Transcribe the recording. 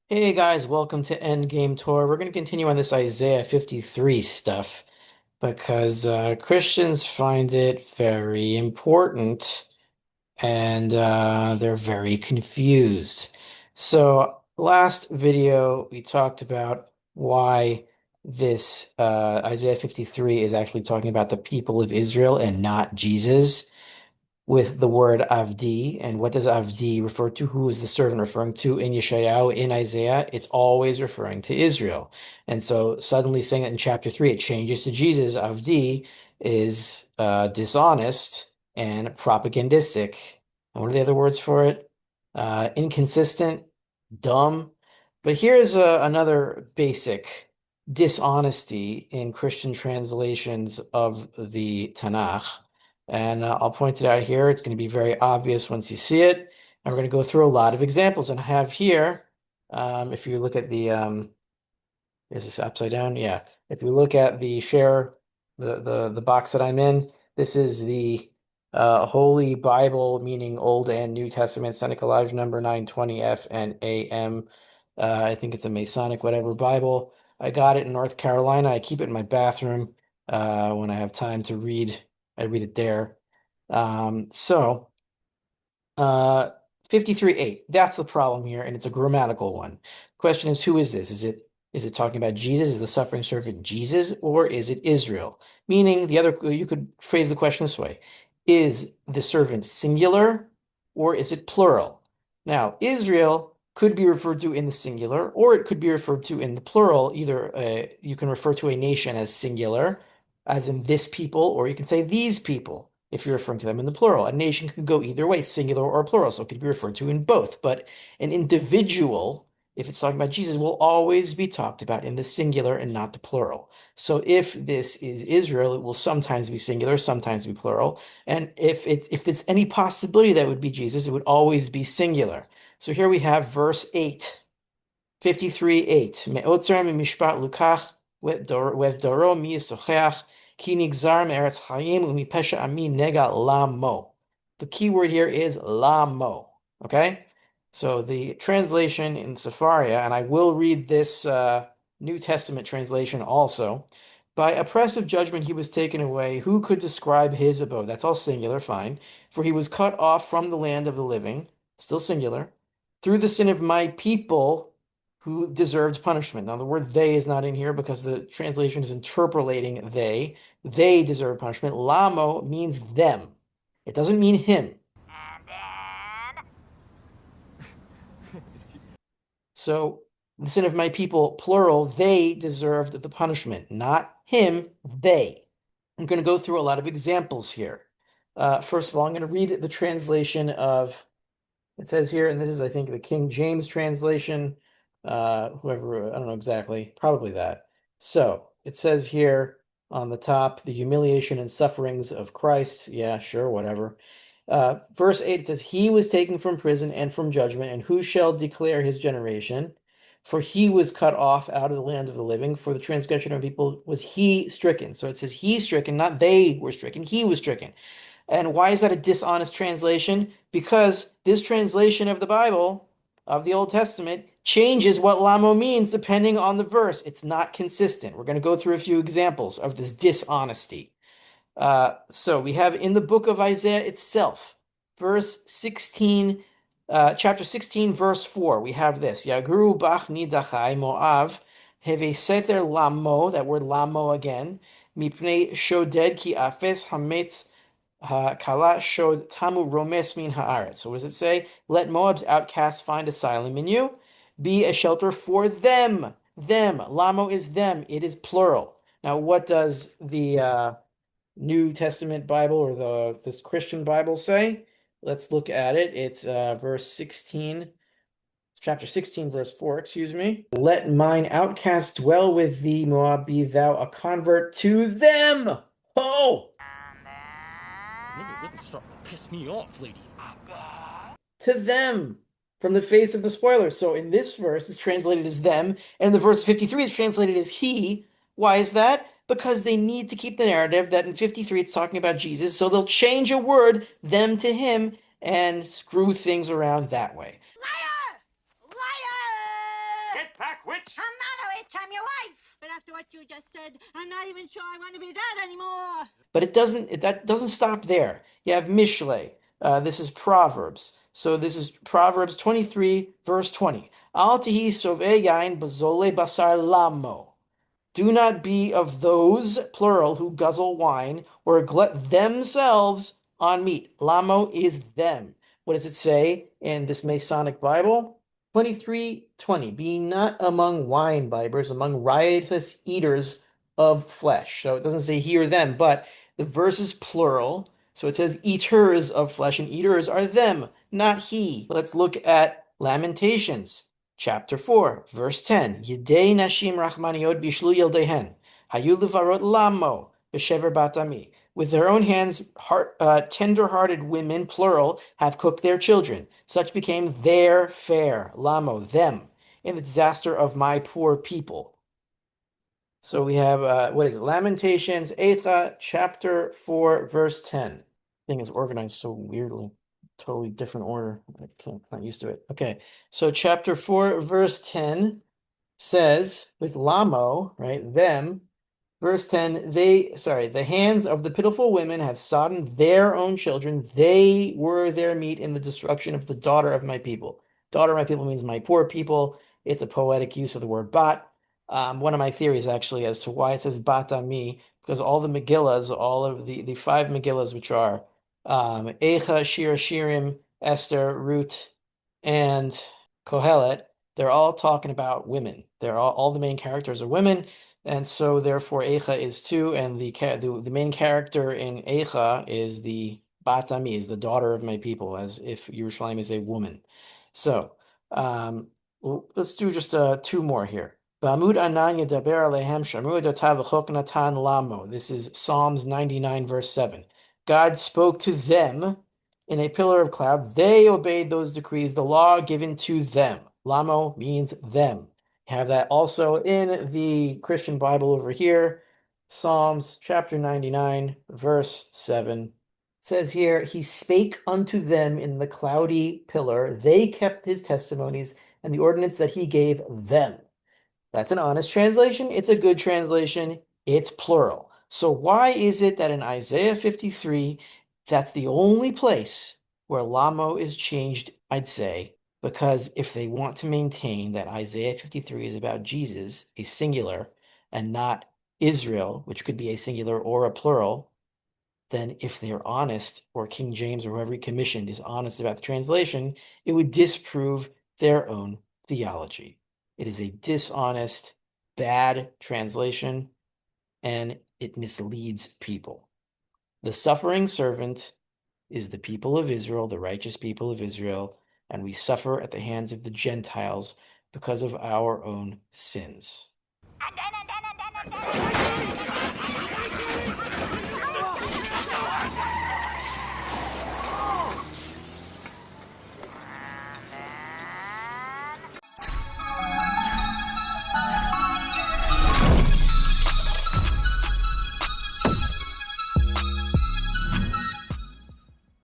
Hey guys, welcome to Endgame Tour. We're going to continue on this Isaiah 53 stuff because Christians find it very important and they're very confused. So, last video we talked about why this Isaiah 53 is actually talking about the people of Israel and not Jesus with the word Avdi. And what does Avdi refer to? Who is the servant referring to in Yeshayahu, in Isaiah? It's always referring to Israel. And so suddenly saying it in chapter 3, it changes to Jesus. Avdi is dishonest and propagandistic. And what are the other words for it? Inconsistent, dumb. But here's another basic dishonesty in Christian translations of the Tanakh. And I'll point it out here. It's going to be very obvious once you see it. And we're going to go through a lot of examples. And I have here, if you look at the, is this upside down? Yeah. If you look at the share, the box that I'm in, this is the Holy Bible, meaning Old and New Testament, Seneca Lodge number 920 F and AM. I think it's a Masonic whatever Bible. I got it in North Carolina. I keep it in my bathroom when I have time to read. I read it there. So. Uh, 53:8. That's the problem here, and it's a grammatical one. Question is, who is this? Is it talking about Jesus? Is the suffering servant Jesus, or is it Israel? Meaning, you could phrase the question this way: is the servant singular, or is it plural? Now, Israel could be referred to in the singular, or it could be referred to in the plural. Either you can refer to a nation as singular, as in this people, or you can say these people if you're referring to them in the plural. A nation can go either way, singular or plural, so it could be referred to in both. But an individual, if it's talking about Jesus, will always be talked about in the singular and not the plural. So if this is Israel, it will sometimes be singular, sometimes be plural. And if there's any possibility that would be Jesus, it would always be singular. So here we have verse 8. 53:8. Me'otzer mimishpat lukach ve'doro mi yisocheach ki nigzar me'eretz chayim u'mipesha ami nega lamo. The key word here is lamo. Okay? So the translation in Sepharia, and I will read this New Testament translation also. By oppressive judgment he was taken away. Who could describe his abode? That's all singular, fine. For he was cut off from the land of the living, still singular. Through the sin of my people who deserved punishment. Now, the word they is not in here because the translation is interpolating they. They deserve punishment. Lamo means them. It doesn't mean him. So, the sin of my people, plural, they deserved the punishment, not him, they. I'm going to go through a lot of examples here. First of all, I'm going to read the translation of it says here, and this is, I think, the King James translation, whoever, I don't know exactly, probably that. So it says here on the top, the humiliation and sufferings of Christ. Yeah, sure, whatever. Verse 8 it says, He was taken from prison and from judgment, and who shall declare his generation? For he was cut off out of the land of the living. For the transgression of people was he stricken. So it says he stricken, not they were stricken. He was stricken. And why is that a dishonest translation? Because this translation of the Bible, of the Old Testament, changes what Lamo means depending on the verse. It's not consistent. We're going to go through a few examples of this dishonesty. So we have in the book of Isaiah itself, verse 16, chapter 16, verse 4, we have this. Yagru bach nidachai moav, heve seter lamo, that word lamo again, mipnei shoded ki afes hametz Kala showed Tamu Romes min haaretz. So what does it say? Let Moab's outcasts find asylum in you. Be a shelter for them. Them. Lamo is them. It is plural. Now, what does the New Testament Bible or this Christian Bible say? Let's look at it. It's verse 16, chapter 16, verse 4, excuse me. Let mine outcasts dwell with thee, Moab, be thou a convert to them. Oh! Really starting to piss me off, lady. To them from the face of the spoiler. So in this verse, it's translated as them, and the verse 53 is translated as he. Why is that? Because they need to keep the narrative that in 53 it's talking about Jesus, so they'll change a word, them to him, and screw things around that way. Liar! Liar! witch? I'm not a witch, I'm your wife. But after what you just said, I'm not even sure I want to be that anymore. But that doesn't stop there. You have Mishle. This is Proverbs. So this is Proverbs 23, verse 20. Al tihi sovei yain bazole basar lamo. Do not be of those, plural, who guzzle wine or glut themselves on meat. Lamo is them. What does it say in this Masonic Bible? 23:20. Be not among wine bibbers, among riotous eaters of flesh. So it doesn't say he or them, but the verse is plural. So it says eaters of flesh, and eaters are them, not he. Let's look at Lamentations. Chapter 4, verse 10. Yedei nashim rachmaniot bishlu yildehen. Hayu levarot lamo b'shever batami. With their own hands, tender-hearted women, plural, have cooked their children. Such became their fare, lamo, them, in the disaster of my poor people. So we have, what is it? Lamentations, Eicha, chapter 4, verse 10. Thing is organized so weirdly. Totally different order. I'm not used to it. Okay, so chapter 4, verse 10 says, with Lamo, right, them, verse 10, the hands of the pitiful women have sodden their own children. They were their meat in the destruction of the daughter of my people. Daughter of my people means my poor people. It's a poetic use of the word bat. One of my theories actually as to why it says bat ami, because all the Megillas, all of the five Megillas, which are Eicha, Shir Shirim, Esther, Ruth, and Kohelet, they're all talking about women. They're all the main characters are women, and so therefore Eicha is two, and the main character in Eicha is the Bat Ami, is the daughter of my people, as if Yerushalayim is a woman. So let's do just two more here. Ba'amud anan yedaber alehem shamru edotav v'chok natan lamo. This is Psalms 99, verse 7. God spoke to them in a pillar of cloud. They obeyed those decrees, the law given to them. Lamo means them. Have that also in the Christian Bible over here. Psalms chapter 99, verse 7. It says here, he spake unto them in the cloudy pillar. They kept his testimonies and the ordinance that he gave them. That's an honest translation. It's a good translation. It's plural. So why is it that in Isaiah 53, that's the only place where Lamo is changed, I'd say, because if they want to maintain that Isaiah 53 is about Jesus, a singular, and not Israel, which could be a singular or a plural, then if they're honest, or King James or whoever he commissioned is honest about the translation, it would disprove their own theology. It is a dishonest, bad translation, and it misleads people. The suffering servant is the people of Israel, the righteous people of Israel, and we suffer at the hands of the Gentiles because of our own sins.